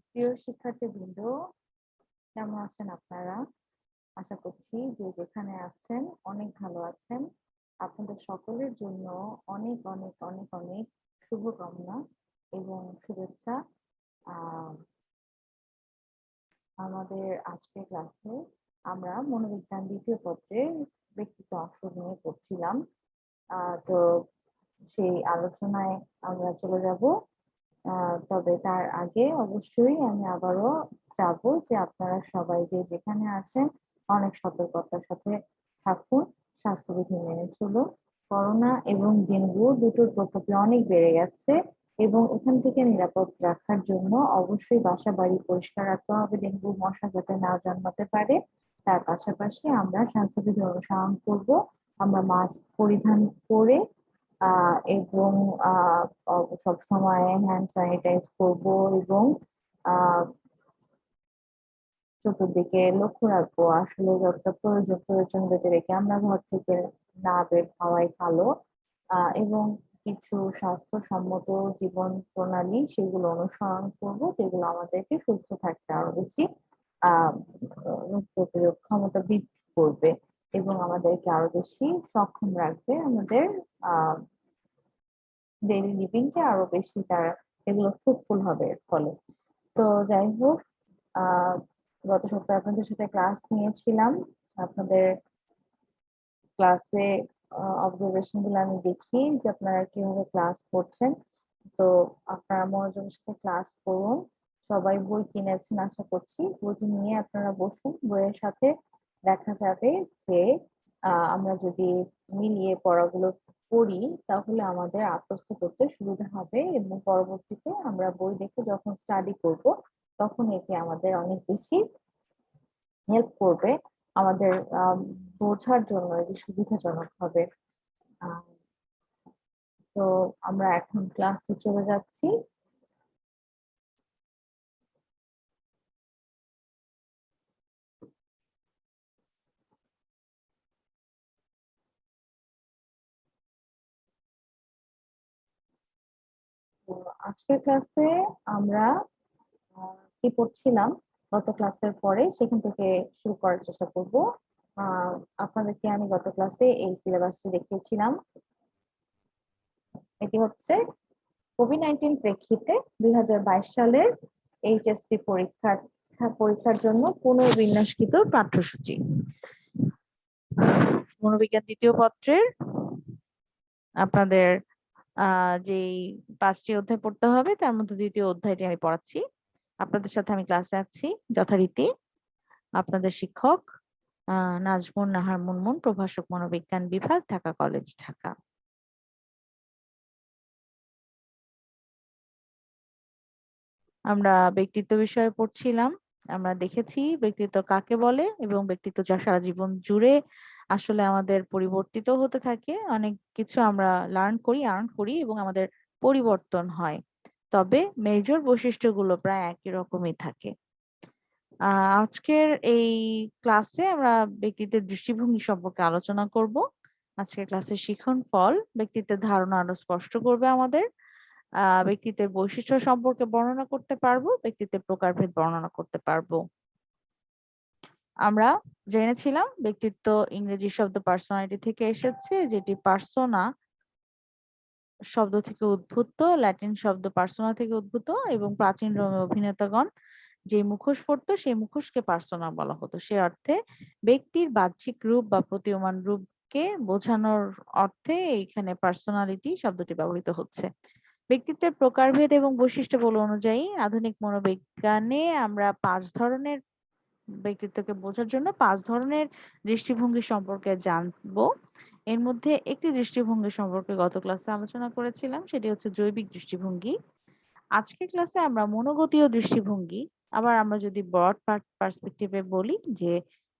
প্রিয় শিক্ষার্থীবৃন্দ, কেমন আছেন আপনারা? আশা করছি যে যেখানে আছেন অনেক ভালো আছেন। আপনাদের সকলের জন্য অনেক অনেক অনেক অনেক শুভকামনা এবং শুভেচ্ছা। আহ আমাদের আজকের ক্লাসে আমরা মনোবিজ্ঞান দ্বিতীয় পত্রের ব্যক্তিত্ব অংশ নিয়ে পড়ছিলাম। তো সেই আলোচনায় আমরা চলে যাব। তবে তার আগে অবশ্যই আমি আবারও চাবো যে আপনারা সবাই যে যেখানে আছেন অনেক সতর্কতার সাথে থাকুন, স্বাস্থ্যবিধি মেনে চলুন। করোনা এবং ডেঙ্গু দুটোর প্রকোপে অনেক বেড়ে গেছে এবং এখান থেকে নিরাপদ রাখার জন্য অবশ্যই বাসা বাড়ি পরিষ্কার রাখতে হবে, ডেঙ্গু মশা যাতে না জন্মাতে পারে। তার পাশাপাশি আমরা স্বাস্থ্যবিধি অনুসরণ করব। আমরা মাস্ক পরিধান করে এবং সবসময় হ্যান্ড স্যানিটাইজ করব এবং চতুর্দিকে লক্ষ্য রাখবো। আসলে যতটা প্রয়োজন বেঁধে রেখে আমরা ঘর থেকে না বের হওয়াই ভালো। এবং কিছু স্বাস্থ্যসম্মত জীবন প্রণালী সেগুলো অনুসরণ করব, যেগুলো আমাদেরকে সুস্থ থাকতে আরো বেশি রোগ প্রতিরোধ ক্ষমতা বৃদ্ধি করবে এবং আমাদেরকে আরো বেশি সক্ষম রাখবে আমাদের ডেইলি লিভিং কে আরো বেশি তারা এগুলো ফ্রুটফুল হবে এর ফলে। তো যাই হোক, আহ গত সপ্তাহে আপনাদের সাথে ক্লাস নিয়েছিলাম। আপনাদের ক্লাসে অবজারভেশন গুলো আমি দেখি যে আপনারা কিভাবে ক্লাস করছেন। তো আপনারা মনোযোগের সাথে ক্লাস করুন। সবাই বই কিনেছেন আশা করছি। বইটি নিয়ে আপনারা বসুন। বইয়ের সাথে দেখা যাবে যে আমরা যদি মিলিয়ে পড়াগুলো পড়ি তাহলে আমাদের আত্মস্থ করতে সুবিধা হবে এবং পরবর্তীতে আমরা বই দেখে যখন স্টাডি করব তখন এটি আমাদের অনেক বেশি হেল্প করবে, আমাদের বোঝার জন্য এটি সুবিধাজনক হবে। তো আমরা এখন ক্লাসে চলে যাচ্ছি। তো আজকের ক্লাসে আমরা কি পড়ছিলাম গত ক্লাসের পরে সেখান থেকে শুরু করার চেষ্টা করব। আপনাদেরকে আমি গত ক্লাসে এই সিলেবাসটি দেখিয়েছিলাম। এটি হচ্ছে কোভিড-19 প্রেক্ষিতে 2022 সালের এইচএসসি পরীক্ষার জন্য পুনর্বিন্যাসকৃত পাঠ্যসূচি। মনোবিজ্ঞান দ্বিতীয় পত্রের আপনাদের যেই 5টি অধ্যায় পড়তে হবে তার মধ্যে দ্বিতীয় অধ্যায়টি আমি পড়াচ্ছি। আপনাদের সাথে আমি ক্লাসে আছি যথারীতি আপনাদের শিক্ষক নাজমুন নাহার মুনমুন, প্রভাষক মনোবিজ্ঞান বিভাগ, ঢাকা কলেজ, ঢাকা। আমরা ব্যক্তিত্ব বিষয়ে পড়ছিলাম। আমরা দেখেছি ব্যক্তিত্ব কাকে বলে এবং ব্যক্তিত্ব যা সারা জীবন জুড়ে আসলে আমাদের পরিবর্তিত হতে থাকে। অনেক কিছু আমরা আর্ন করি এবং আমাদের পরিবর্তন হয়, তবে মেজর বৈশিষ্ট্যগুলো প্রায় একই রকমই থাকে। আজকের এই ক্লাসে আমরা ব্যক্তিত্বের দৃষ্টিভঙ্গি সম্পর্কে আলোচনা করব। আজকের ক্লাসের শিখন ফল ব্যক্তিত্বের ধারণা আরো স্পষ্ট করবে আমাদের। ব্যক্তিত্বের বৈশিষ্ট্য সম্পর্কে বর্ণনা করতে পারবো, ব্যক্তিত্বের প্রকারভেদ বর্ণনা করতে পারবো। আমরা জেনেছিলাম ব্যক্তিত্ব ইংরেজি শব্দ পার্সোনালিটি থেকে এসেছে, যেটি পার্সোনা শব্দ থেকে উদ্ভূত, ল্যাটিন শব্দ পার্সোনা থেকে উদ্ভূত এবং প্রাচীন রোমে অভিনেতাগণ যে মুখোশ পরতো সেই মুখোশকে পার্সোনা বলা হতো। সে অর্থে ব্যক্তির বাহ্যিক রূপ বা প্রতীয়মান রূপকে বোঝানোর অর্থে এইখানে পার্সোনালিটি শব্দটি ব্যবহৃত হচ্ছে। ব্যক্তিত্বের প্রকারভেদ এবং বৈশিষ্ট্যগুলো অনুযায়ী আধুনিক মনোবিজ্ঞানে আমরা 5 ধরনের ব্যক্তিত্বকে বোঝার জন্য 5 ধরনের দৃষ্টিভঙ্গি সম্পর্কে জানবো। এর মধ্যে একটি দৃষ্টিভঙ্গি সম্পর্কে গত ক্লাসে আলোচনা করেছিলাম, সেটি হচ্ছে জৈবিক দৃষ্টিভঙ্গি। আজকের ক্লাসে আমরা মনোগতীয় দৃষ্টিভঙ্গি, আবার আমরা যদি ব্রড পার্সপেক্টিভে বলি যে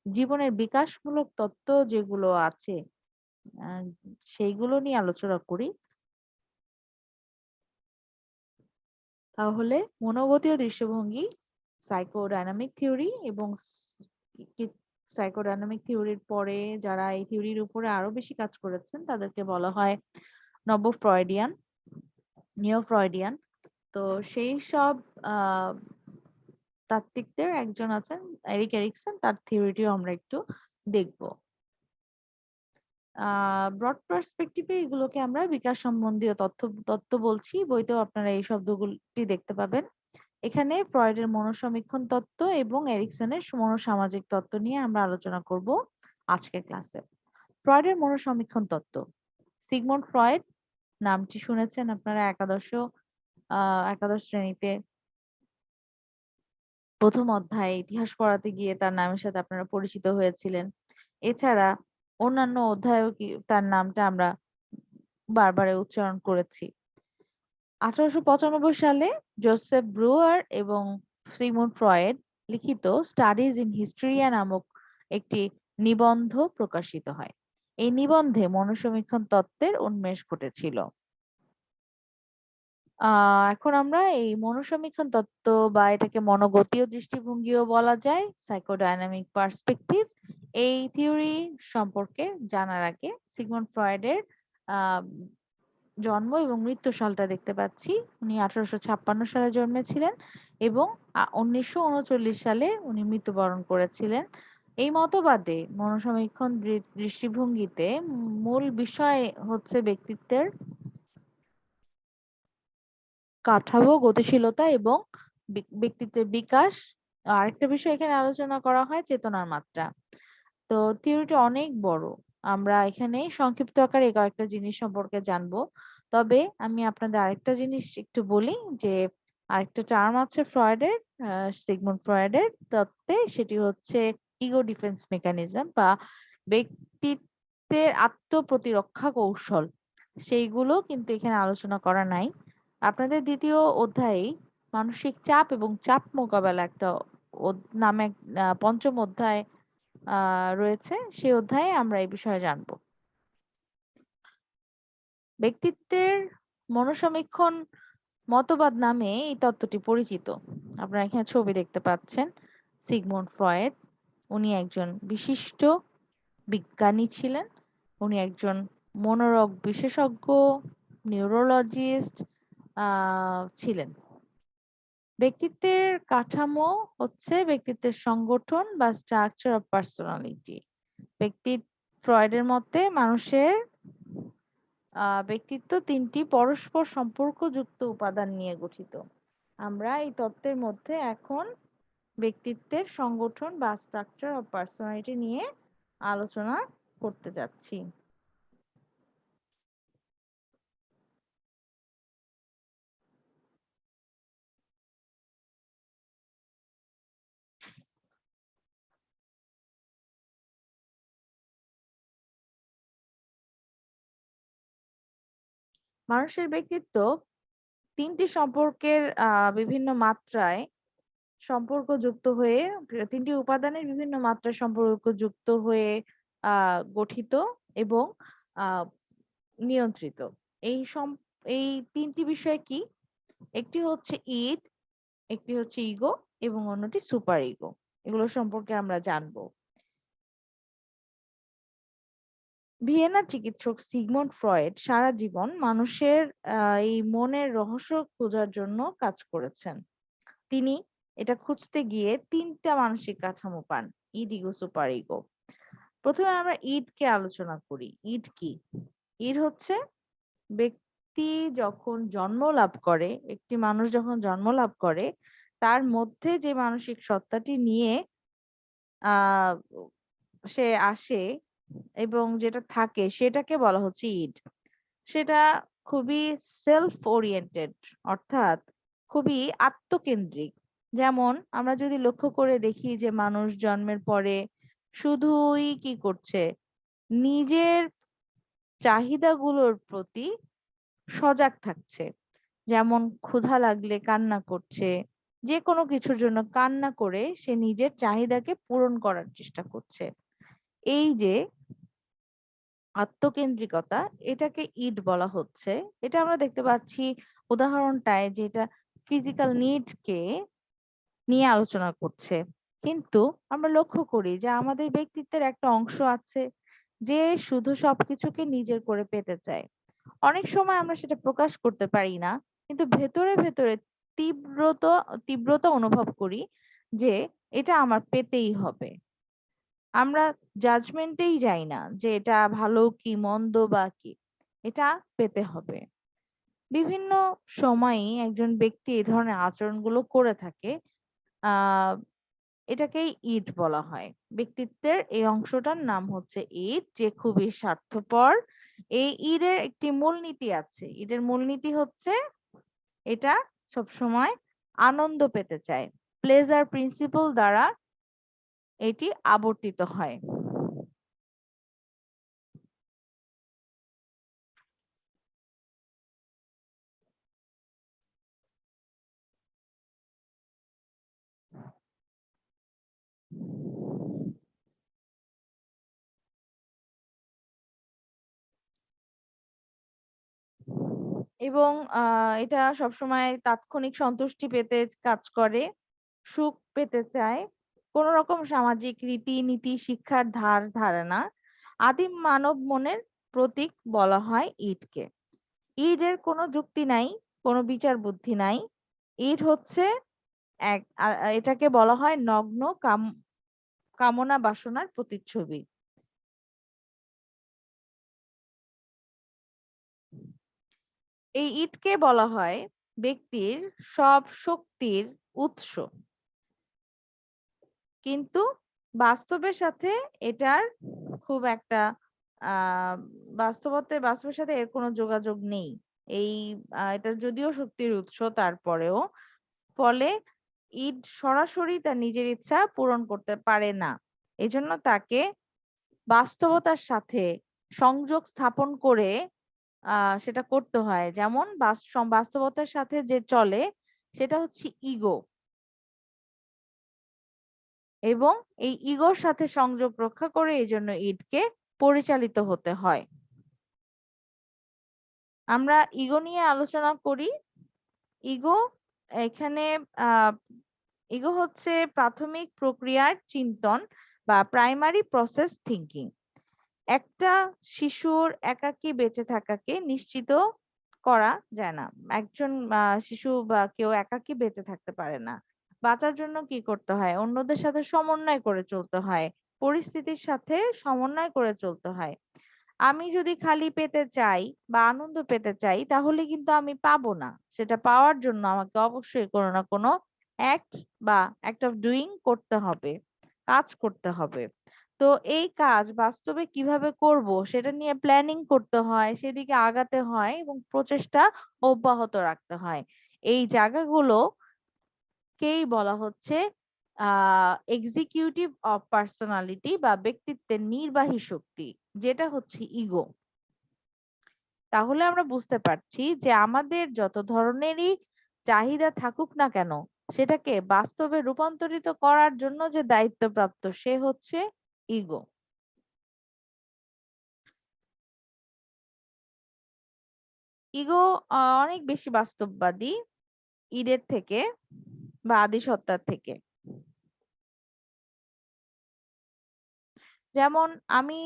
জীবনের বিকাশমূলক তত্ত্ব যেগুলো আছে সেইগুলো নিয়ে আলোচনা করি। তাহলে মনোগতীয় দৃষ্টিভঙ্গি সাইকোডাইনামিক থিওরি এবং সাইকোডাইনামিক থিওরির পরে যারা এই থিওরির উপরে আরো বেশি কাজ করেছেন তাদেরকে বলা হয় নব ফ্রয়েডিয়ান, নিও ফ্রয়েডিয়ান। তো সেই সব তাত্ত্বিকদের একজন আছেন এরিক এরিকসন, তার থিওরিটিও আমরা একটু দেখব। ব্রড পার্সপেক্টিভে এগুলোকে আমরা বিকাশ সম্বন্ধীয় তত্ত্ব বলছি, বইতেও আপনারা এই শব্দগুলি দেখতে পাবেন। এখানে ফ্রয়েডের মনোসমীক্ষণ তত্ত্ব এবং এরিকসনের মনোসামাজিক তত্ত্ব নিয়ে আমরা আলোচনা করব আজকের ক্লাসে। ফ্রয়েডের মনোসমীক্ষণ তত্ত্ব। সিগমুন্ড ফ্রয়েড নামটি শুনেছেন আপনারা একাদশ শ্রেণীতে প্রথম অধ্যায়ে ইতিহাস পড়াতে গিয়ে তার নামের সাথে আপনারা পরিচিত হয়েছিলেন। এছাড়া অন্যান্য অধ্যায়েও তার নামটা আমরা বারবার উচ্চারণ করেছি। 1895 সালে জোসেফ ব্রুয়ার এবং সিগমুন্ড ফ্রয়েড লিখিত স্টাডিজ ইন হিস্টোরিয়া নামক একটি নিবন্ধ প্রকাশিত হয়। এই নিবন্ধে মনোসমীক্ষণ তত্ত্বের উন্মেষ ঘটেছিল। এখন আমরা এই মনোসমীক্ষণ তত্ত্ব বা এটাকে মনোগতীয় দৃষ্টিভঙ্গিও বলা যায়, সাইকোডাইনামিক পার্সপেক্টিভ, এই থিওরি সম্পর্কে জানার আগে সিগমুন্ড ফ্রয়েডের জন্ম এবং মৃত্যু সালটা দেখতে পাচ্ছি। উনি 1856 সালে জন্মেছিলেন এবং 1939 সালে উনি মৃত্যুবরণ করেছিলেন। এই মতবাদে মনোসমীক্ষণ দৃষ্টিভঙ্গিতে মূল বিষয় হচ্ছে ব্যক্তিত্বের কাঠামো, গতিশীলতা এবং ব্যক্তিত্বের বিকাশ। আরেকটা বিষয় এখানে আলোচনা করা হয় চেতনার মাত্রা। তো থিওরিটি অনেক বড়, আমরা এখানে সংক্ষিপ্ত আকারে কয়েকটা জিনিস সম্পর্কে জানবো। তবে আমি আপনাদের আরেকটা জিনিস একটু বলি যে আরেকটা টার্ম আছে ফ্রয়েডের, সিগমুন্ড ফ্রয়েডের তত্ত্বে, সেটি হচ্ছে ইগো ডিফেন্স মেকানিজম বা ব্যক্তিত্বের আত্মপ্রতিরক্ষা কৌশল। সেইগুলো কিন্তু এখানে আলোচনা করা নাই। আপনাদের দ্বিতীয় অধ্যায়ে মানসিক চাপ এবং চাপ মোকাবেলা একটা নামে পঞ্চম অধ্যায় রয়েছে, সেই অধ্যায়ে আমরা এই বিষয়ে জানব। ব্যক্তিত্বের মনোসমীক্ষণ মতবাদ নামে এই তত্ত্বটি পরিচিত। আপনারা এখানে ছবি দেখতে পাচ্ছেন। সিগমুন্ড ফ্রয়েড, উনি একজন বিশিষ্ট বিজ্ঞানী ছিলেন। উনি একজন মনোরোগ বিশেষজ্ঞ, নিউরোলজিস্ট ছিলেন। ব্যক্তিত্বের কাঠামো হচ্ছে ব্যক্তিত্বের সংগঠন বা স্ট্রাকচার অফ পার্সোনালিটি। ফ্রয়েডের মতে মানুষের ব্যক্তিত্ব তিনটি পরস্পর সম্পর্কযুক্ত উপাদান নিয়ে গঠিত। আমরা এই তত্ত্বের মধ্যে এখন ব্যক্তিত্বের সংগঠন বা স্ট্রাকচার অফ পার্সোনালিটি নিয়ে আলোচনা করতে যাচ্ছি। মানুষের ব্যক্তিত্ব তিনটি সম্পর্কের বিভিন্ন মাত্রায় সম্পর্কযুক্ত হয়ে, তিনটি উপাদানের বিভিন্ন মাত্রায় সম্পর্কযুক্ত হয়ে গঠিত এবং নিয়ন্ত্রিত। এই তিনটি বিষয় কি? একটি হচ্ছে ইড, একটি হচ্ছে ইগো এবং অন্যটি সুপার ইগো। এগুলো সম্পর্কে আমরা জানবো। ভিয়েনার চিকিৎসক সিগমুন্ড ফ্রয়েড সারা জীবন মানুষের এই মনের রহস্য খোঁজার জন্য কাজ করেছেন। তিনি এটা খুঁজতে গিয়ে তিনটা মানসিক কাঠামো পান, ইড, ইগো, সুপার ইগো। প্রথমে আমরা ইডকে আলোচনা করি। ইড কি? ইড হচ্ছে ব্যক্তি যখন জন্ম লাভ করে, একটি মানুষ যখন জন্ম লাভ করে, তার মধ্যে যে মানসিক সত্তাটি নিয়ে আহ সে আসে এবং যেটা থাকে সেটাকে বলা হচ্ছে ইড। সেটা খুবই সেলফ ওরিয়েন্টেড, অর্থাৎ খুবই আত্মকেন্দ্রিক। যেমন আমরা যদি লক্ষ্য করে দেখি যে মানুষ জন্মের পরে শুধুই কি করছে, নিজের চাহিদাগুলোর প্রতি সজাগ থাকছে। যেমন ক্ষুধা লাগলে কান্না করছে, যে কোনো কিছুর জন্য কান্না করে সে নিজের চাহিদাকে পূরণ করার চেষ্টা করছে। এই যে আত্মকেন্দ্রিকতা, এটাকে ইড বলা হচ্ছে। এটা আমরা দেখতে পাচ্ছি উদাহরণটায়, যেটা ফিজিক্যাল নিডকে নিয়ে আলোচনা করছে। কিন্তু আমরা লক্ষ্য করি যে আমাদের ব্যক্তিত্বের একটা অংশ আছে যে শুধু সবকিছুকে নিজের করে পেতে চায়। অনেক সময় আমরা সেটা প্রকাশ করতে পারি না, কিন্তু ভেতরে ভেতরে তীব্রতা তীব্রতা অনুভব করি যে এটা আমার পেতেই হবে। আমরা জাজমেন্টেই যাই না যে এটা ভালো কি মন্দ বা কি, এটা পেতে হবে। বিভিন্ন সময়ই একজন ব্যক্তি এই ধরনের আচরণগুলো করে থাকে। আহ এটাকেই ইট বলা হয়। ব্যক্তিত্বের এই অংশটার নাম হচ্ছে ইট, যে খুবই স্বার্থপর। এই ইটের একটি মূলনীতি আছে। ইটের মূলনীতি হচ্ছে এটা সবসময় আনন্দ পেতে চায়। প্লেজার প্রিন্সিপল দ্বারা এটি আবর্তিত হয়। এবং এটা সবসময় তাৎক্ষণিক সন্তুষ্টি পেতে কাজ করে, সুখ পেতে চায়, কোন রকম সামাজিক রীতি নীতি শিক্ষার ধার ধারে না। আদিম মানব মনের প্রতীক বলা হয় ইটকে। ইটের কোনো যুক্তি নাই, কোনো বিচার বুদ্ধি নাই। ইট হচ্ছে এটাকে বলা হয় নগ্ন কামনা বাসনার প্রতিচ্ছবি। এই ইটকে বলা হয় ব্যক্তির সব শক্তির উৎস। কিন্তু বাস্তবের সাথে এটার খুব একটা আহ বাস্তবের সাথে এর কোনো যোগাযোগ নেই। এই এটা যদিও শক্তির উৎস, তারপরেও ফলে ইট সরাসরি তার নিজের ইচ্ছা পূরণ করতে পারে না। এজন্য তাকে বাস্তবতার সাথে সংযোগ স্থাপন করে সেটা করতে হয়। যেমন বাস্তবতার সাথে যে চলে সেটা হচ্ছে ইগো, এবং এই ইগোর সাথে সংযোগ রক্ষা করে এই জন্য ইটকে পরিচালিত হতে হয়। আমরা ইগো নিয়ে আলোচনা করি। ইগো এখানে আহ ইগো হচ্ছে প্রাথমিক প্রক্রিয়ার চিন্তন বা প্রাইমারি প্রসেস থিঙ্কিং। একটা শিশুর একাকী বেঁচে থাকাকে নিশ্চিত করা যায় না। একজন শিশু বা কেউ একাকী বেঁচে থাকতে পারে না। বাঁচার জন্য কি করতে হয়? অন্যদের সাথে সমন্বয় করে চলতে হয়, পরিস্থিতির সাথে সমন্বয় করে চলতে হয়। আমি যদি খালি পেতে চাই বা আনন্দ পেতে চাই, তাহলে কিন্তু আমি পাবো না। সেটা পাওয়ার জন্য আমাকে অবশ্যই কোনো না কোনো অ্যাক্ট বা অ্যাক্ট অফ ডুইং করতে হবে, কাজ করতে হবে। তো এই কাজ বাস্তবে কিভাবে করব সেটা নিয়ে প্ল্যানিং করতে হয়, সেদিকে আগাতে হয় এবং প্রচেষ্টা অব্যাহত রাখতে হয়। এই জায়গাগুলো কেই বলা হচ্ছে এক্সিকিউটিভ অফ পার্সোনালিটি বা ব্যক্তিত্বের নির্বাহী শক্তি, যেটা হচ্ছে ইগো। তাহলে আমরা বুঝতে পারছি যে আমাদের যত ধরনেরই চাহিদা থাকুক না কেন, সেটাকে বাস্তবে রূপান্তরিত করার জন্য যে দায়িত্বপ্রাপ্ত সে হচ্ছে ইগো। ইগো অনেক বেশি বাস্তববাদী ইডের থেকে বা আদি সত্তার থেকে। যেমন আমি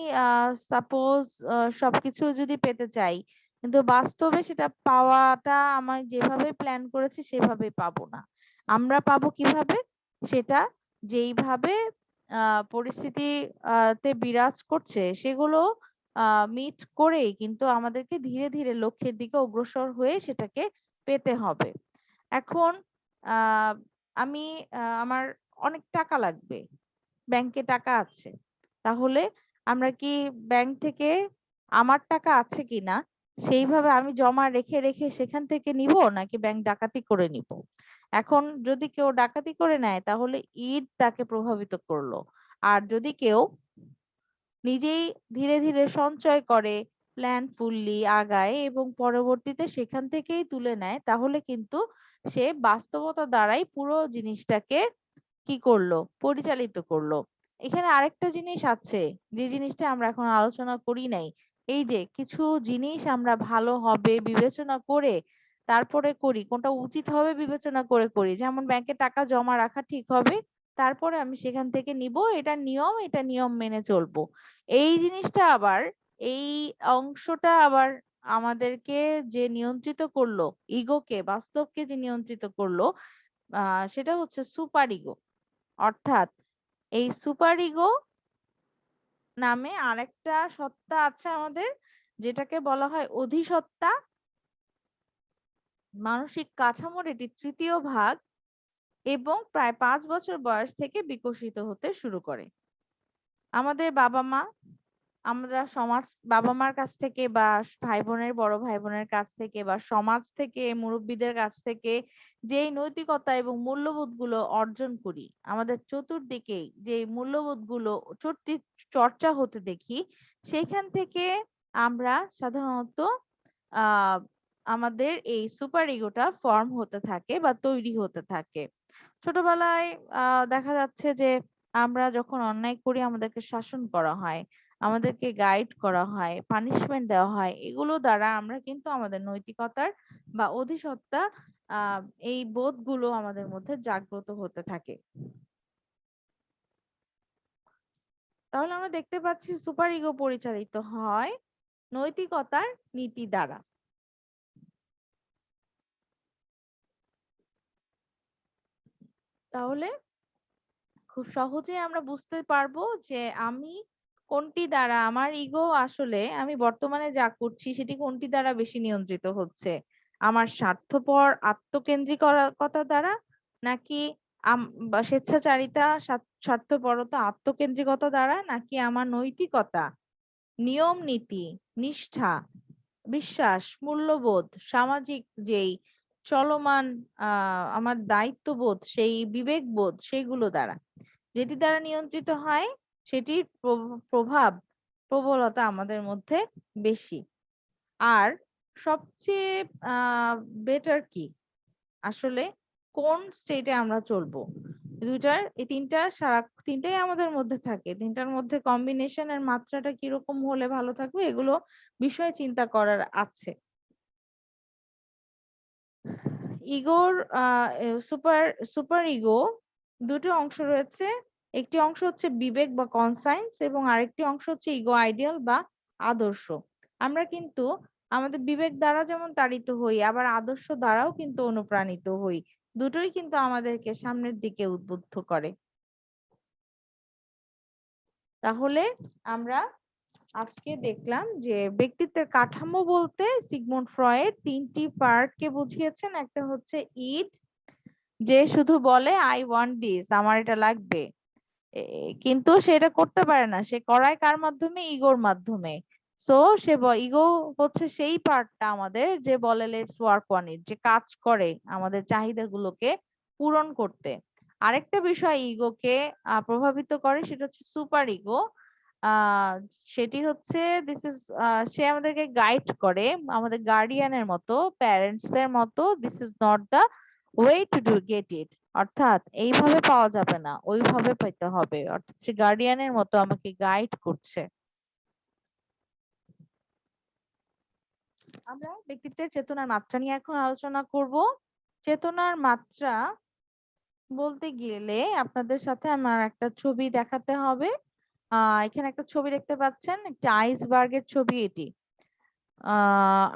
সাপোজ সবকিছু যদি পেতে চাই, কিন্তু বাস্তবে সেটা পাওয়াটা আমার যেভাবে প্ল্যান করেছি সেভাবে পাবো না। আমরা পাবো কিভাবে? সেটা যেইভাবে পরিস্থিতি তে বিরাজ করছে সেগুলো মিট করেই কিন্তু আমাদেরকে ধীরে ধীরে লক্ষ্যের দিকে অগ্রসর হয়ে সেটাকে পেতে হবে। এখন আহ আমি আমার অনেক টাকা লাগবে, ব্যাংকে টাকা আছে। তাহলে আমরা কি ব্যাংক থেকে আমার টাকা আছে কিনা সেইভাবে আমি জমা রেখে রেখে সেখান থেকে নিব, নাকি ব্যাংক ডাকাতি করে নিব? এখন যদি কেউ ডাকাতি করে নেয় তাহলে ঈদ তাকে প্রভাবিত করলো। আর যদি কেউ নিজেই ধীরে ধীরে সঞ্চয় করে, প্ল্যান ফুললি আগায় এবং পরবর্তীতে সেখান থেকেই তুলে নেয়, তাহলে কিন্তু সে বাস্তবতা দ্বারাই পুরো জিনিসটাকে কি করলো, পরিচালিত করলো। এখানে আরেকটা জিনিস আছে, যে জিনিসটা আমরা এখন আলোচনা করি নাই। এই যে কিছু জিনিস আমরা ভালো হবে বিবেচনা করে তারপরে করি, কোনটা উচিত হবে বিবেচনা করে করি। যেমন ব্যাংকে টাকা জমা রাখা ঠিক হবে, তারপরে আমি সেখান থেকে নিব, এটা নিয়ম, এটা নিয়ম মেনে চলবো। এই জিনিসটা আবার, এই অংশটা আবার আমাদেরকে যে নিয়ন্ত্রিত করলো, ইগোকে, বাস্তবকে যে নিয়ন্ত্রিত করলো, সেটা হচ্ছে সুপার ইগো। অর্থাৎ এই সুপার ইগো নামে আরেকটা সত্তা আছে আমাদের, যেটাকে বলা হয় অধিসত্তা। মানসিক কাঠামোর এটি তৃতীয় ভাগ এবং প্রায় 5 বছর বয়স থেকে বিকশিত হতে শুরু করে। আমাদের বাবা মা, আমরা সমাজ, বাবা মার কাছ থেকে বা ভাই বোনের, বড় ভাই বোনের কাছ থেকে বা সমাজ থেকে, মুরব্বীদের কাছ থেকে যেই নৈতিকতা এবং মূল্যবোধ গুলো অর্জন করি, আমাদের চতুর্দিকেই যে মূল্যবোধ গুলো চর্চা হতে দেখি, সেইখান থেকে আমরা সাধারণত আহ আমাদের এই সুপার ইগোটা ফর্ম হতে থাকে বা তৈরি হতে থাকে। ছোটবেলায় দেখা যাচ্ছে যে আমরা যখন অন্যায় করি আমাদেরকে শাসন করা হয়, আমাদেরকে গাইড করা হয়, পানিশমেন্ট দেওয়া হয়, এগুলো দ্বারা আমরা কিন্তু আমাদের নৈতিকতার বা অধিসত্তা আহ এই বোধগুলো আমাদের মধ্যে জাগ্রত হতে থাকে। তাহলে আমরা দেখতে পাচ্ছি সুপার ইগো পরিচালিত হয় নৈতিকতার নীতি দ্বারা। তাহলে খুব সহজে আমরা বুঝতে পারবো যে আমি কোনটি দ্বারা, আমার ইগো আসলে আমি বর্তমানে যা করছি সেটি কোনটি দ্বারা বেশি নিয়ন্ত্রিত হচ্ছে, আমার স্বার্থপর আত্মকেন্দ্রিকতা দ্বারা, নাকি বা স্বেচ্ছাচারিতা, স্বার্থপরতা, আত্মকেন্দ্রিকতা দ্বারা, নাকি আমার নৈতিকতা, নিয়ম নীতি, নিষ্ঠা, বিশ্বাস, মূল্যবোধ, সামাজিক যেই চলমান আমার দায়িত্ববোধ, সেই বিবেকবোধ, সেইগুলো দ্বারা। যেটি দ্বারা নিয়ন্ত্রিত হয় সেটির প্রভাব, প্রবলতা আমাদের মধ্যে বেশি। আর সবচেয়ে বেটার কি আসলে কোন স্টেটে আমরা চলবো, এই তিনটাই আমাদের মধ্যে থাকে। তিনটার মধ্যে কম্বিনেশনের মাত্রাটা কিরকম হলে ভালো থাকবে, এগুলো বিষয়ে চিন্তা করার আছে। ইগোর সুপার সুপার ইগো দুটো অংশ রয়েছে। একটি অংশ হচ্ছে বিবেক বা কনসাইন্স এবং আরেকটি অংশ হচ্ছে ইগো আইডিয়াল বা আদর্শ। আমরা কিন্তু আমাদের বিবেক দ্বারা যেমন তাড়িত হই, আবার আদর্শ দ্বারাও কিন্তু অনুপ্রাণিত হই। দুটোই কিন্তু আমাদেরকে সামনের দিকে উদ্বুদ্ধ করে। তাহলে আমরা আজকে দেখলাম যে ব্যক্তিত্বের কাঠামো বলতে সিগমুন্ড ফ্রয়েড তিনটি পার্টকে বুঝিয়েছেন। একটা হচ্ছে ইড, যে শুধু বলে আই ওয়ান্ট দিস, আমার এটা লাগবে, কিন্তু সে এটা করতে পারে না। সে করায় কার মাধ্যমে? ইগোর মাধ্যমে। সো ইগো হচ্ছে সেই পার্টটা আমাদের যে বলে লেটস ওয়ার্ক অন ইট, যে কাজ করে আমাদের চাহিদাগুলোকে পূরণ করতে। আরেকটা বিষয় ইগোকে প্রভাবিত করে, সেটা হচ্ছে সুপার ইগো। আহ সেটি হচ্ছে দিস ইজ, সে আমাদেরকে গাইড করে, আমাদের গার্ডিয়ানের মতো, প্যারেন্টস এর মতো। This is not the way to do get it, অর্থাৎ এইভাবে পাওয়া যাবে না, ওইভাবে পেতে হবে। অর্থাৎ সে গার্ডিয়ানের মতো আমাকে গাইড করছে। আমরা ব্যক্তিত্বের চেতনার মাত্রা নিয়ে এখন আলোচনা করব। চেতনার মাত্রা বলতে গেলে আপনাদের সাথে আমার একটা ছবি দেখাতে হবে। এখানে একটা ছবি দেখতে পাচ্ছেন, একটা আইসবার্গের ছবি এটি।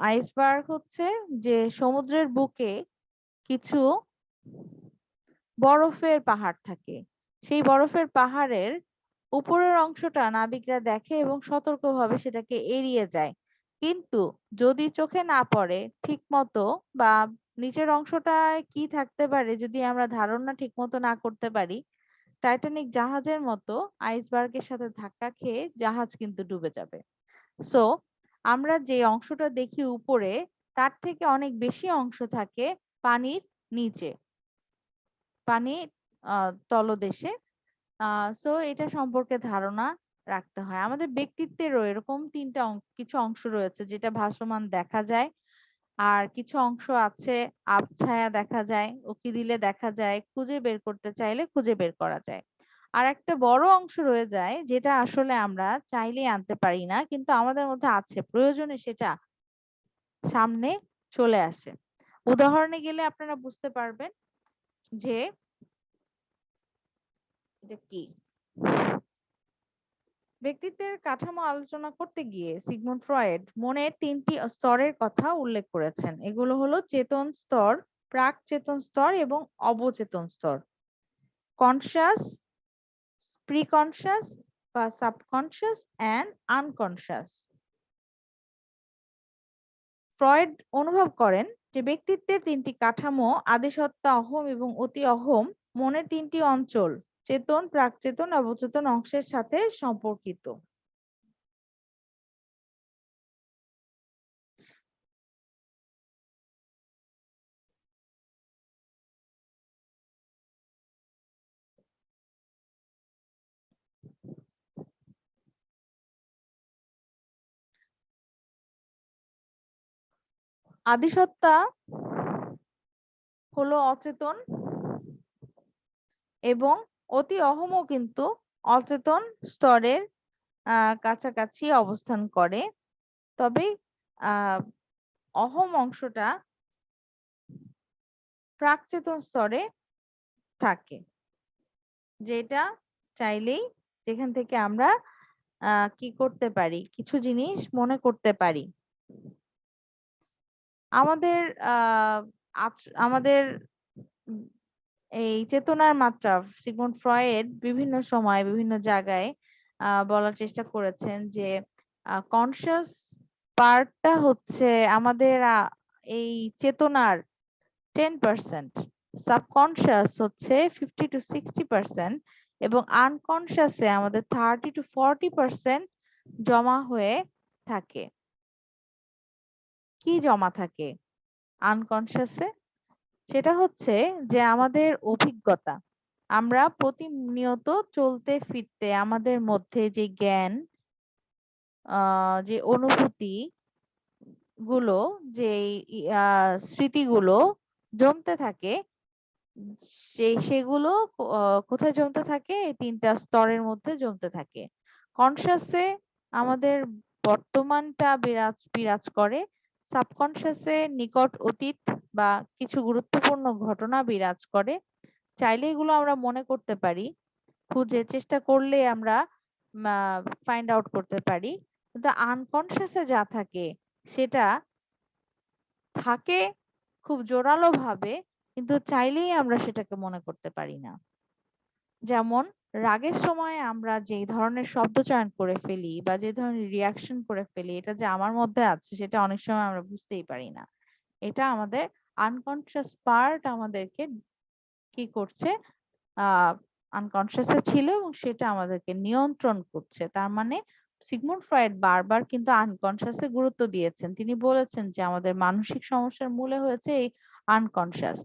আইসবার্গ হচ্ছে যে সমুদ্রের বুকে কিছু বরফের পাহাড় থাকে। সেই বরফের পাহাড়ের উপরের অংশটা নাবিকরা দেখে এবং সতর্কভাবে সেটাকে এড়িয়ে যায়। কিন্তু যদি চোখে না পড়ে ঠিক মতো, বা নিচের অংশটায় কি থাকতে পারে যদি আমরা ধারণা ঠিক মতো না করতে পারি, টাইটানিক জাহাজের মতো আইসবার্গের সাথে ধাক্কা খেয়ে জাহাজ কিন্তু ডুবে যাবে। সো আমরা যে অংশটা দেখি উপরে, তার থেকে অনেক বেশি অংশ থাকে পানির নিচে, পানির তলদেশে। সো এটা সম্পর্কে ধারণা রাখতে হয়। আমাদের ব্যক্তিত্বেরও এরকম কিছু অংশ রয়েছে যেটা ভাসমান দেখা যায়, আর কিছু অংশ আছে আবছায়া দেখা যায়, উকি দিলে দেখা যায়, খুঁজে বের করতে চাইলে খুঁজে বের করা যায়। আর একটা বড় অংশ রয়ে যায় যেটা আসলে আমরা চাইলেই আনতে পারি না, কিন্তু আমাদের মধ্যে আছে, প্রয়োজনে সেটা সামনে চলে আসে। উদাহরণে গেলে আপনারা বুঝতে পারবেন যে এটা কি। ব্যক্তিত্বের কাঠামো আলোচনা করতে গিয়ে সিগমুন্ড ফ্রয়েড মনের তিনটি স্তরের কথা উল্লেখ করেছেন। এগুলো হলো চেতন স্তর, প্রাক চেতন স্তর এবং অবচেতন স্তর। কনসিয়াস, প্রিকনসিয়াস বা সাবকনসিয়াস এন্ড আনকনসিয়াস। ফ্রয়েড অনুভব করেন যে ব্যক্তিত্বের তিনটি কাঠামো আদিসত্তা, অহম এবং অতি অহম মনের তিনটি অঞ্চল চেতন, প্রাকচেতন, অবচেতন অংশের সাথে সম্পর্কিত। আদিসত্তা হলো অচেতন এবং অতি অহমও কিন্তু অচেতন স্তরের কাছাকাছি অবস্থান করে। তবে আহ অহম অংশটা প্রাকচেতন স্তরে থাকে, যেটা চাইলেই যেখান থেকে আমরা কি করতে পারি, কিছু জিনিস মনে করতে পারি। আমাদের আমাদের এই চেতনার মাত্রা সিগমুন্ড ফ্রয়েড বিভিন্ন সময় বিভিন্ন জায়গায় বলার চেষ্টা করেছেন যে কনসিয়াস পার্টটা হচ্ছে আমাদের এই চেতনার 10%, সাবকনসিয়াস হচ্ছে 50 to 60% এবং আনকনসিয়াসে আমাদের 30 to 40% জমা হয়ে থাকে। কি জমা থাকে আনকনসিয়াসে? সেটা হচ্ছে যে আমাদের অভিজ্ঞতা, আমরা প্রতিনিয়ত চলতে ফিরতে আমাদের মধ্যে যে জ্ঞান, যে অনুভূতি গুলো, যে স্মৃতিগুলো জমতে থাকে, সেগুলো কোথায় জমতে থাকে? এই তিনটা স্তরের মধ্যে জমতে থাকে। কনসিয়াসে আমাদের বর্তমানটা বিরাজ করে, সাবকনসিয়াসে নিকট অতীত বা কিছু গুরুত্বপূর্ণ ঘটনা বিরাজ করে। চাইলে এগুলো আমরা মনে করতে পারি, খুঁজে চেষ্টা করলে আমরা ফাইন্ড আউট করতে পারি। কিন্তু আনকনসিয়াসে যা থাকে সেটা থাকে খুব জোরালো ভাবে, কিন্তু চাইলেই আমরা সেটাকে মনে করতে পারি না। যেমন রাগের সময় আমরা যে ধরনের শব্দ চয়ন করে ফেলি বা যে ধরনের রিয়াকশন করে ফেলি, এটা যে আমার মধ্যে আছে সেটা অনেক সময় আমরা বুঝতেই পারি না। এটা আমাদের আনকনসিয়াস পার্ট আমাদেরকে কি করছে, আনকনসিয়াসে ছিল এবং সেটা আমাদেরকে নিয়ন্ত্রণ করছে। তার মানে সিগমুন্ড ফ্রয়েড বারবার কিন্তু আনকনসিয়াসে গুরুত্ব দিয়েছেন। তিনি বলেছেন যে আমাদের মানসিক সমস্যার মূলে হয়েছে এই আনকনসিয়াস।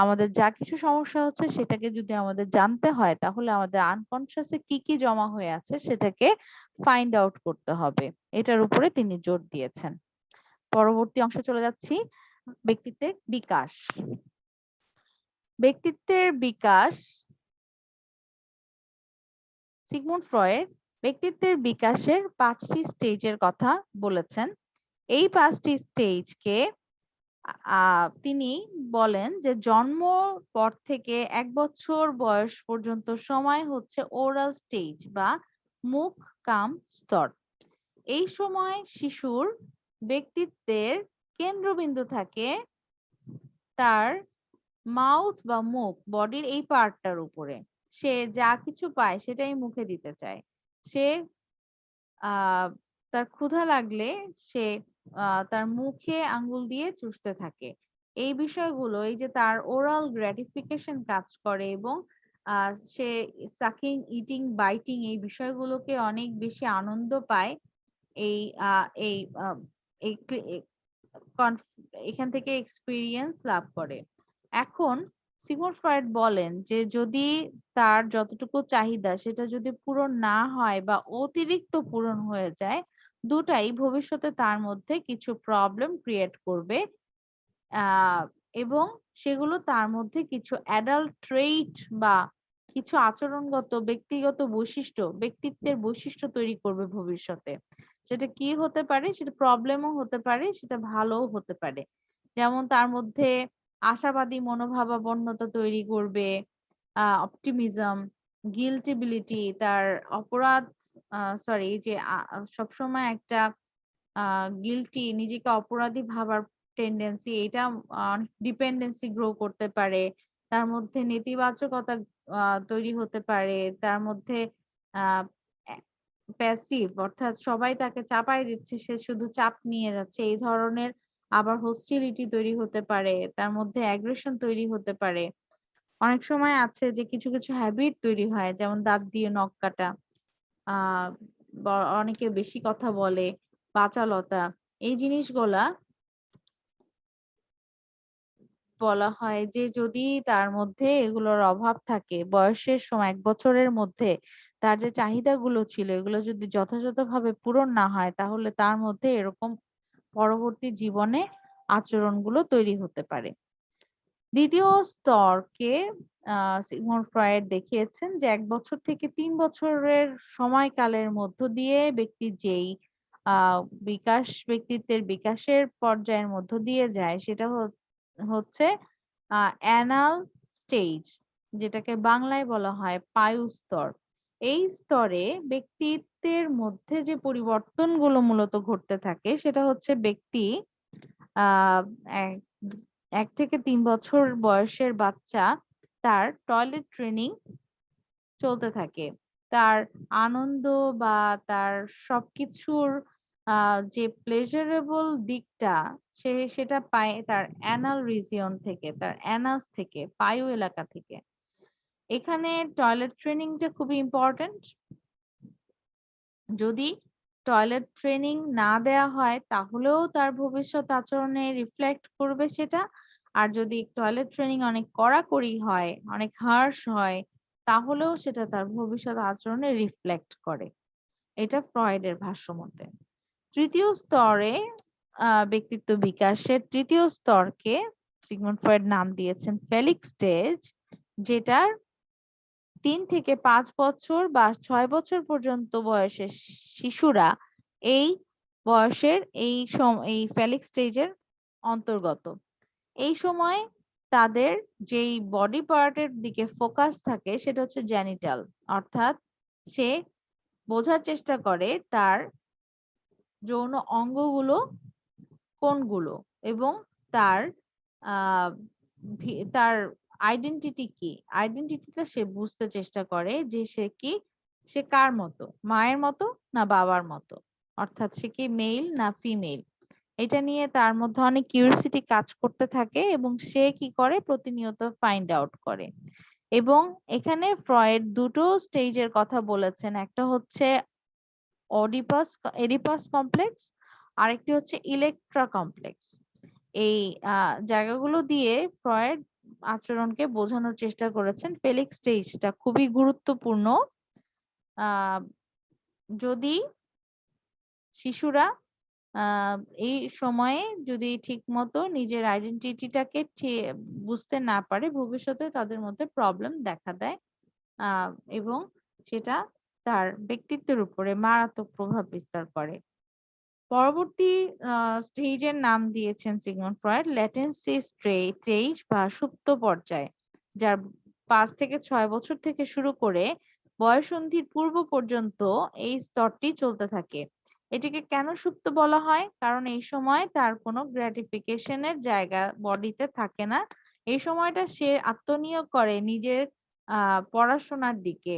আমাদের যা কিছু সমস্যা হচ্ছে সেটাকে যদি আমাদের জানতে হয়, তাহলে আমাদের আনকনসিয়াসে কি কি জমা হয়ে আছে সেটাকে ফাইন্ড আউট করতে হবে। এটার উপরে তিনি জোর দিয়েছেন। পরবর্তী অংশে চলে যাচ্ছি, ব্যক্তিত্বের বিকাশ। ব্যক্তিত্বের বিকাশ, সিগমুন্ড ফ্রয়েড ব্যক্তিত্বের বিকাশের 5টি স্টেজের কথা বলেছেন। এই 5টি স্টেজকে তিনি বলেন যে জন্ম পর থেকে 1 বছর বয়স পর্যন্ত সময় হচ্ছে ওরাল স্টেজ বা মুখ কাম স্তর। এই সময় শিশুর ব্যক্তিত্বের কেন্দ্রবিন্দু থাকে তার মাউথ বা মুখ, বডির এই পার্টটার উপরে। সে যা কিছু পায় সেটাই মুখে দিতে চায়। সে তার ক্ষুধা লাগলে সে তার মুখে আঙ্গুল দিয়ে চুষতে থাকে। এই বিষয়গুলো, এই যে তার ওরাল গ্র্যাটিফিকেশন কাজ করে এবং সে সাকিং, ইটিং, বাইটিং এই বিষয়গুলোকে অনেক বেশি আনন্দ পায়। এই এই এই এখান থেকে এক্সপিরিয়েন্স লাভ করে। এখন সিগমুন্ড ফ্রয়েড বলেন যে যদি তার যতটুকু চাহিদা সেটা যদি পূরণ না হয় বা অতিরিক্ত পূরণ হয়ে যায়, দুটাই ভবিষ্যতে তার মধ্যে কিছু প্রবলেম ক্রিয়েট করবে আহ এবং সেগুলো তার মধ্যে কিছু অ্যাডাল্ট ট্রেইট বা কিছু আচরণগত ব্যক্তিগত বৈশিষ্ট্য, ব্যক্তিত্বের বৈশিষ্ট্য তৈরি করবে ভবিষ্যতে। সেটা কি হতে পারে? সেটা প্রবলেমও হতে পারে, সেটা ভালোও হতে পারে। যেমন তার মধ্যে আশাবাদী মনোভাবাপন্নতা তৈরি করবে, অপটিমিজম, গিল্টিবিলিটি, তার অপরাধ, সরি, যে সবসময় একটা গিল্টি, নিজেকে অপরাধী ভাবার টেন্ডেন্সি, এটা ডিপেন্ডেন্সি গ্রো করতে পারে। তার মধ্যে নেতিবাচকতা তৈরি হতে পারে, তার মধ্যে প্যাসিভ অর্থাৎ সবাই তাকে চাপাই দিচ্ছে, সে শুধু চাপ নিয়ে যাচ্ছে, এই ধরনের। আবার হোস্টিলিটি তৈরি হতে পারে, তার মধ্যে অ্যাগ্রেশন তৈরি হতে পারে। অনেক সময় আছে যে কিছু কিছু হ্যাবিট তৈরি হয়, যেমন দাঁত দিয়ে নখ কাটা, আহ অনেকে বেশি কথা বলে, বাচালতা, এই জিনিসগুলা বলা হয় যে যদি তার মধ্যে এগুলোর অভাব থাকে, বয়সের সময় 1 বছরের মধ্যে তার যে চাহিদাগুলো ছিল এগুলো যদি যথাযথভাবে পূরণ না হয়, তাহলে তার মধ্যে এরকম পরবর্তী জীবনে আচরণগুলো তৈরি হতে পারে। দ্বিতীয় স্তরকে সিগমুন্ড ফ্রয়েড দেখিয়েছেন যে 1 বছর থেকে 3 বছরের সময়কালের মধ্য দিয়ে ব্যক্তির যেই আহ ব্যক্তিত্বের বিকাশের পর্যায়ের মধ্য দিয়ে যায়, সেটা হচ্ছে অ্যানাল স্টেজ, যেটাকে বাংলায় বলা হয় পায়ু স্তর। এই স্তরে ব্যক্তিত্বের মধ্যে যে পরিবর্তনগুলো মূলত ঘটতে থাকে সেটা হচ্ছে ব্যক্তি আহ এক 1 থেকে 3 বছর বয়সের বাচ্চা, তার টয়লেট ট্রেনিং চলতে থাকে। তার আনন্দ বা তার সবকিছুর যে প্লেজারেবল দিকটা সেটা পায় তার অ্যানাল রিজিয়ন থেকে, তার অ্যানাস থেকে, পায়ু এলাকা থেকে। এখানে টয়লেট ট্রেনিংটা খুবই ইম্পর্টেন্ট। যদি টয়লেট ট্রেনিং না দেয়া হয় তাহলেও তার ভবিষ্যৎ আচরণে রিফ্লেক্ট করবে সেটা। আর যদি টয়লেট ট্রেনিং অনেক কড়াকড়ি হয়, অনেক হার্শ হয়, তাহলেও সেটা তার ভবিষ্যৎ আচরণে রিফ্লেক্ট করে। এটা ফ্রয়েডের ভাষ্য মতে। তৃতীয় স্তরে ব্যক্তিত্ব বিকাশের তৃতীয় স্তরকে সিগমুন্ড ফ্রয়েড নাম দিয়েছেন ফেলিক স্টেজ, যেটার 3 থেকে 5 বছর বা 6 বছর পর্যন্ত বয়সের শিশুরা এই বয়সের এই ফেলিক স্টেজের অন্তর্গত। এই সময় তাদের যেই বডি পার্টের দিকে ফোকাস থাকে সেটা হচ্ছে জেনিটাল, অর্থাৎ সে বোঝার চেষ্টা করে তার যৌন অঙ্গগুলো কোনগুলো এবং তার আহ তার আইডেন্টিটি কি, আইডেন্টিটিটা সে বুঝতে চেষ্টা করে যে সে কার মতো, মায়ের মতো না বাবার মতো, অর্থাৎ সে কি মেল না ফিমেল। এটা নিয়ে তার মধ্যে অনেক কিউরিওসিটি কাজ করতে থাকে এবং সে কি করে প্রতিনিয়ত ফাইন্ড আউট করে। এবং এখানে ফ্রয়েড দুটো স্টেজের কথা বলেছেন, একটা হচ্ছে এডিপাস কমপ্লেক্স, আরেকটি হচ্ছে ইলেকট্রা কমপ্লেক্স। এই জায়গাগুলো দিয়ে ফ্রয়েড আচরণকে বোঝানোর চেষ্টা করেছেন। ফেলিক্স স্টেজটা খুবই গুরুত্বপূর্ণ। আহ যদি শিশুরা এই সময়ে যদি ঠিক মতো নিজের আইডেন্টিটিটাকে বুঝতে না পারে, ভবিষ্যতে তাদের মধ্যে প্রবলেম দেখা দেয় এবং সেটা তার ব্যক্তিত্বের উপরে মারাত্মক প্রভাব বিস্তার করে। পরবর্তী স্টেজের নাম দিয়েছেন সিগমুন্ড ফ্রয়েড ল্যাটেন্সি স্টেজ বা সুপ্ত পর্যায়, যার 5 থেকে 6 বছর থেকে শুরু করে বয়ঃসন্ধির পূর্ব পর্যন্ত এই স্তরটি চলতে থাকে। এটিকে কেন সুপ্ত বলা হয়? কারণ এই সময় তার কোনো গ্র্যাটিফিকেশনের জায়গা বডিতে থাকে না। এই সময়টা সে আত্মনিয়োগ করে নিজের পড়াশোনার দিকে,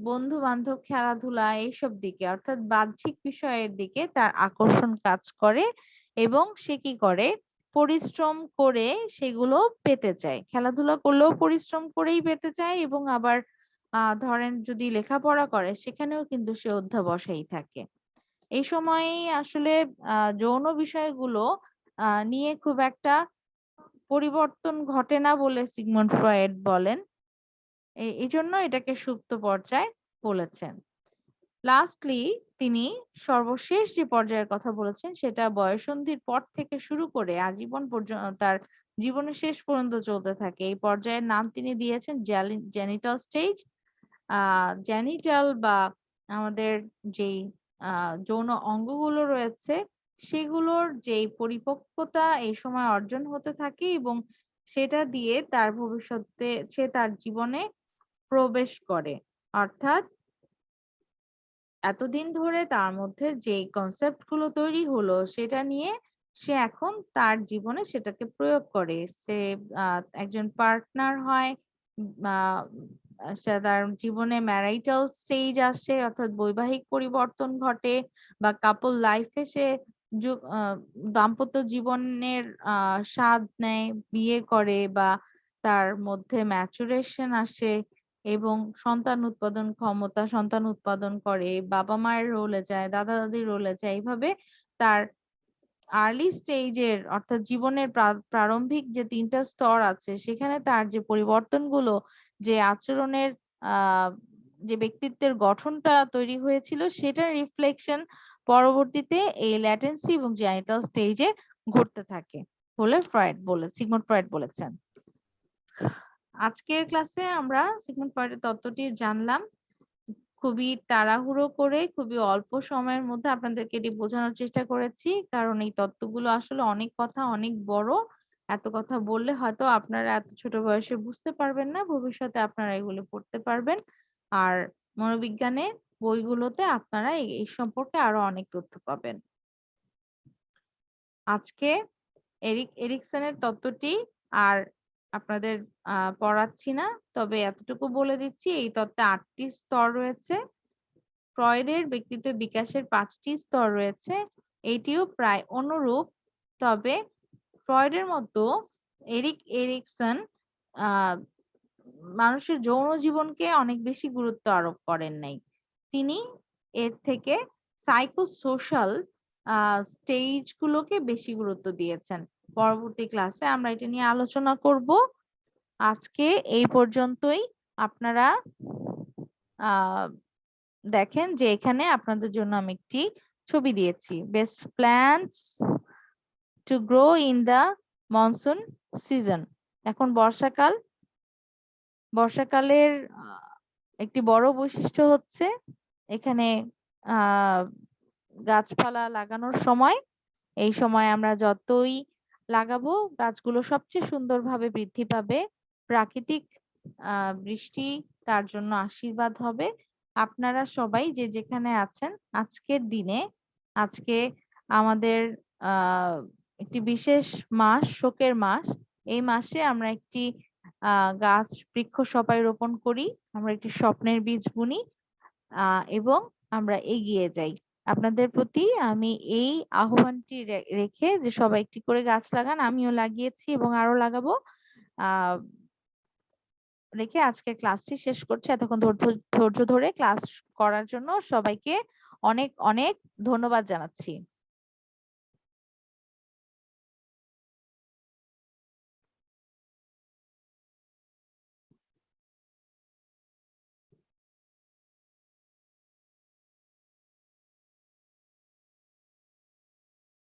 বন্ধু বান্ধব, খেলাধুলা, এইসব দিকে, অর্থাৎ বাহ্যিক বিষয়ের দিকে তার আকর্ষণ কাজ করে এবং সে কি করে পরিশ্রম করে সেগুলো পেতে চায়। খেলাধুলা করলেও পরিশ্রম করেই পেতে চায় এবং আবার ধরেন যদি লেখাপড়া করে সেখানেও কিন্তু সে অধ্যবসায়ী থাকে। এই সময়েই আসলে যৌন বিষয়গুলো নিয়ে খুব একটা পরিবর্তন ঘটে না বলে সিগমুন্ড ফ্রয়েড বলেন। এই জন্য এটাকে সুপ্ত পর্যায় বলেছেন। লাস্টলি তিনি সর্বশেষ যে পর্যায়ের কথা বলেছেন সেটা বয়ঃসন্ধির পর থেকে শুরু করে আজীবন পর্যন্ত তার জীবনের শেষ পর্যন্ত চলতে থাকে। এই পর্যায়ের নাম তিনি দিয়েছেন জেনিটাল স্টেজ। জেনিটাল বা আমাদের যেই যৌন অঙ্গগুলো রয়েছে সেগুলোর যেই পরিপক্কতা এই সময় অর্জন হতে থাকে এবং সেটা দিয়ে তার ভবিষ্যতে সে তার জীবনে প্রবেশ করে। অর্থাৎ এতদিন ধরে তার মধ্যে যে কনসেপ্ট গুলো তৈরি হলো সেটা নিয়ে সে এখন তার জীবনে সেটাকে প্রয়োগ করে। সে একজন পার্টনার হয়, সে তার জীবনে ম্যারিটাল স্টেজ আসে অর্থাৎ বৈবাহিক পরিবর্তন ঘটে, বা কাপল লাইফে সে দাম্পত্য জীবনের স্বাদ নেয়, বিয়ে করে, বা তার মধ্যে ম্যাচুরেশন আসে এবং সন্তান উৎপাদন করে, বাবা মায়ের রোলে যায়, দাদা দাদির রোলে যায়। এইভাবে তার আর্লি স্টেজের অর্থাৎ জীবনের প্রারম্ভিক যে 3টা স্তর আছে সেখানে তার যে পরিবর্তনগুলো, যে আচরণের যে ব্যক্তিত্বের গঠনটা তৈরি হয়েছিল সেটার রিফ্লেকশন পরবর্তীতে এই ল্যাটেন্সি এবং জেনিটাল স্টেজে ঘটতে থাকে বলে সিগমুন্ড ফ্রয়েড বলেছেন। আজকের ক্লাসে আমরা সিগমুন্ড ফ্রয়েডের তত্ত্বটি জানলাম। খুবই তাড়াহুড়ো করে খুবই অল্প সময়ের মধ্যে আপনাদেরকে এটি বোঝানোর চেষ্টা করেছি, কারণ এই তত্ত্বগুলো আসলে অনেক কথা, অনেক বড়। এত কথা বললে হয়তো আপনারা এত ছোট বয়সে বুঝতে পারবেন না, ভবিষ্যতে আপনারা এগুলো পড়তে পারবেন। আর মনোবিজ্ঞানের বইগুলোতে আপনারা এই সম্পর্কে আরো অনেক তথ্য পাবেন। আজকে এরিকসনের তত্ত্বটি আর আপনাদের পড়াচ্ছি না, তবে এতটুকু বলে দিচ্ছি এই তত্ত্বে 8টি স্তর রয়েছে। ফ্রয়েডের ব্যক্তিত্ব বিকাশের 5টি স্তর রয়েছে, এটিও প্রায় অনুরূপ। তবে ফ্রয়েডের মতো এরিকসন মানুষের যৌন জীবনকে অনেক বেশি গুরুত্ব আরোপ করেন নাই। তিনি এর থেকে সাইকোসোশ্যাল স্টেজ গুলোকে বেশি গুরুত্ব দিয়েছেন। পরবর্তী ক্লাসে আমরা এটা নিয়ে আলোচনা করব। আজকে এই পর্যন্তই। আপনারা দেখেন যে এখানে আপনাদের জন্য আমি একটি ছবি দিয়েছি, best plants to grow in the monsoon season. এখন বর্ষাকালের একটি বড় বৈশিষ্ট্য হচ্ছে এখানে গাছপালা লাগানোর সময়। এই সময় আমরা যতই লাগাবো গাছগুলো সবচেয়ে সুন্দরভাবে বৃদ্ধি পাবে, প্রাকৃতিক বৃষ্টি তার জন্য আশীর্বাদ হবে। আপনারা সবাই যে যেখানে আছেন আজকের দিনে, আজকে আমাদের একটি বিশেষ মাস, শোকের মাস। এই মাসে আমরা একটি গাছ বৃক্ষ সবাই রোপণ করি, আমরা একটি স্বপ্নের বীজ বুনি এবং আমরা এগিয়ে যাই। আপনাদের প্রতি আমি এই আহ্বানটি রেখে যে সবাই একটি করে গাছ লাগান, আমিও লাগিয়েছি এবং আরো লাগাবো, রেখে আজকে ক্লাসটি শেষ করছি। এতক্ষণ ধৈর্য ধরে ক্লাস করার জন্য সবাইকে অনেক অনেক ধন্যবাদ জানাচ্ছি।